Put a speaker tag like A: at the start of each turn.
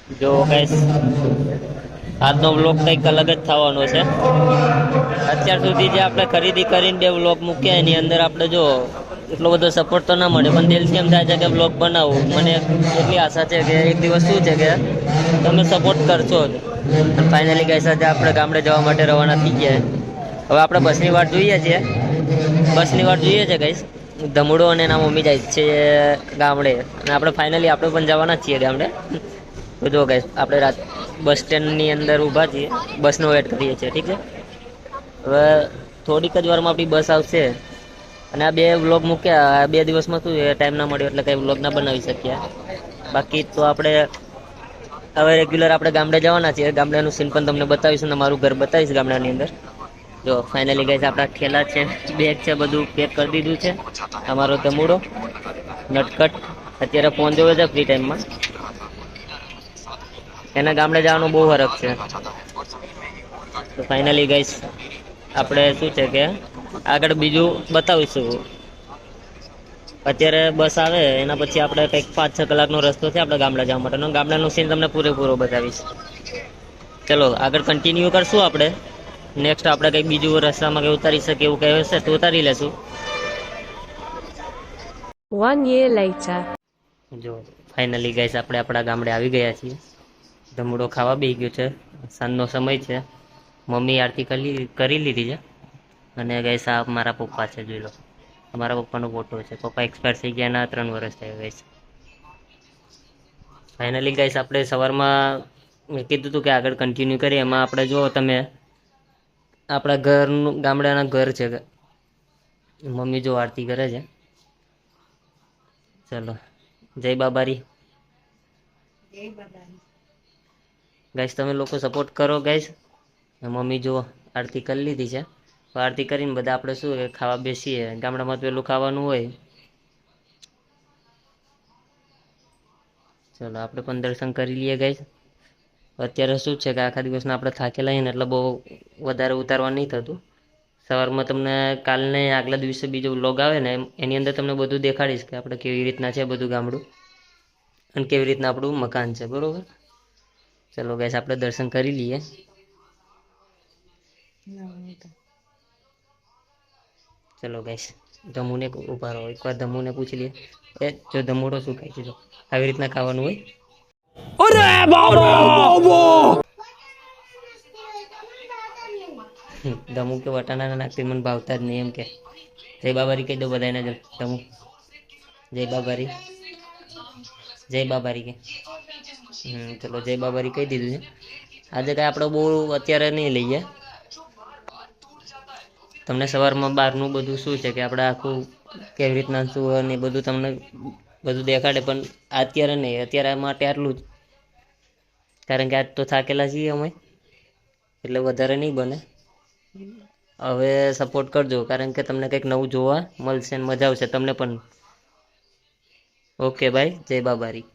A: જો ગાઈસ આજનો વ્લોગ કંઈક અલગ જ થવાનો છે। અત્યાર સુધી જે આપણે ખરીદી કરીને બે વ્લોગ મૂક્યા એની અંદર આપણે જો એટલો બધો સપોર્ટ તો ના મળે, પણ દિલથી એમ થાય છે કે વ્લોગ બનાવું। મને એટલી આશા છે કે એક દિવસ શું છે કે તમે સપોર્ટ કરશો જ। અને ફાઇનલી ગાઈસ આજે આપણે ગામડે જવા માટે રવાના થઈ ગયા। હવે આપણે બસની વાટ જોઈએ છીએ, બસની વાટ જોઈએ છે ગાઈસ। ધમુડો અને એના મમ્મી જાય છે ગામડે, અને આપણે ફાઇનલી આપણે પણ જવાના જ છીએ ગામડે। તો જો ગાઈસ આપણે બસ સ્ટેન્ડ ની અંદર ઊભા છીએ, બસ નો વેટ કરીએ છીએ, ઠીક છે। હવે થોડીક જ વારમાં આપણી બસ આવશે। અને આ બે વ્લોગ મૂક્યા, બે દિવસમાં શું ટાઈમ ના મળ્યો એટલે કઈ વ્લોગ ના બનાવી શક્યા। બાકી તો આપણે હવે રેગ્યુલર આપણે ગામડે જવાના છીએ। ગામડાનું સીન પણ તમને બતાવીશું ને મારું ઘર બતાવીશ ગામડાની અંદર। જો ફાઇનલી ગાઈસ આપણા થેલા છે, બેગ છે, બધું પેક કરી દીધું છે। અમારો ધમુડો નટખટ અત્યારે ફોન જોવે છે ફ્રી ટાઈમમાં। એના ગામડે જવાનું બહુ હરખ છે। તો ફાઈનલી ગાઈસ આપણે શું છે કે આગળ બીજું બતાવીશું। અત્યારે બસ આવે એના પછી આપણે કંઈક 5-6 કલાકનો રસ્તો છે આપણે ગામડા જવા માટેનો। ગામડાનું સીન તમને પૂરેપૂરો બતાવીશ। ચલો આગળ કન્ટિન્યુ કરશું આપણે। નેક્સ્ટ આપણે કંઈક બીજું રસ્તામાં કંઈ ઉતારી શકીએ એવું કંઈ હશે તો ઉતારી લેશું।
B: 1 year later.
A: જો ફાઇનલી ગાઈસ આપણે આપણા ગામડે આવી ગયા છીએ। ધમુડો ખાવા બેસી ગયો છે, સાંજનો સમય છે। મમ્મી આરતી કરી લીધી છે, અને ગાઈસ આ મારા પપ્પા છે, જોઈ લો। અમારા પપ્પાનો ફોટો છે। પપ્પા એક્સપાયર થઈ ગયા ના 3 વર્ષ થયા ગાઈસ। ફાઇનલી ગાઈસ આપણે સવારમાં મેં કીધું હતું કે આગળ કન્ટિન્યુ કરીએ, એમાં આપણે જો તમે આપણા ઘરનું ગામડાના ઘર છે, મમ્મી જો આરતી કરે છે। ચલો જય બાબારી। જય બાબારી। ગાઈસ તમે લોકો સપોર્ટ કરો ગાઈસ। મમ્મી જો આરતી કરી લીધી છે। આરતી કરીને બધા આપણે શું ખાવા બેસીએ। ગામડામાં તો પેલું ખાવાનું હોય। ચલો આપણે પણ દર્શન કરી લઈએ ગાઈસ। અત્યારે શું છે કે આખા દિવસના આપણે થાકેલા હોઈએ ને એટલે બહુ વધારે ઉતારવા નહીં થતું। સવારમાં તમને કાલને આગલા દિવસે બીજો વ્લોગ આવે ને એની અંદર તમને બધું દેખાડીશ કે આપણે કેવી રીતના છે બધું ગામડું, અને કેવી રીતના આપણું મકાન છે, બરોબર। ચલો ગાઈસ આપણે દર્શન કરી લઈએ। ચલો ગાઈસ ધમુને ઉભા રહો, એકવાર ધમુને પૂછી લઈએ એ જો ધમુડો શું ખાય છે, જો આવી રીતના ખાવાનું હોય।
C: અરે બાબા!
A: ધમુ કે વટાણા ના નાખતી મને ભાવતા જ નહીં એમ કે। જય બાબારી કહી દો બધાને। ધમુ જય બાબારી, જય બાબારી કે। ચલો જય બાબારી કહી દીધું છે। આજે કઈ આપણે બહુ અત્યારે નહીં લઈએ। તમને સવારમાં બહારનું બધું શું છે કે આપણે આખું કેવી રીતના શું હોય એ બધું તમને બધું દેખાડે, પણ અત્યારે નહીં। અત્યારે માટે આટલું જ, કારણ કે આજ તો થાકેલા છીએ અમે, એટલે વધારે નહીં બને। હવે સપોર્ટ કરજો, કારણ કે તમને કંઈક નવું જોવા મળશે, મજા આવશે તમને પણ। ઓકે બાય, જય બાબારી।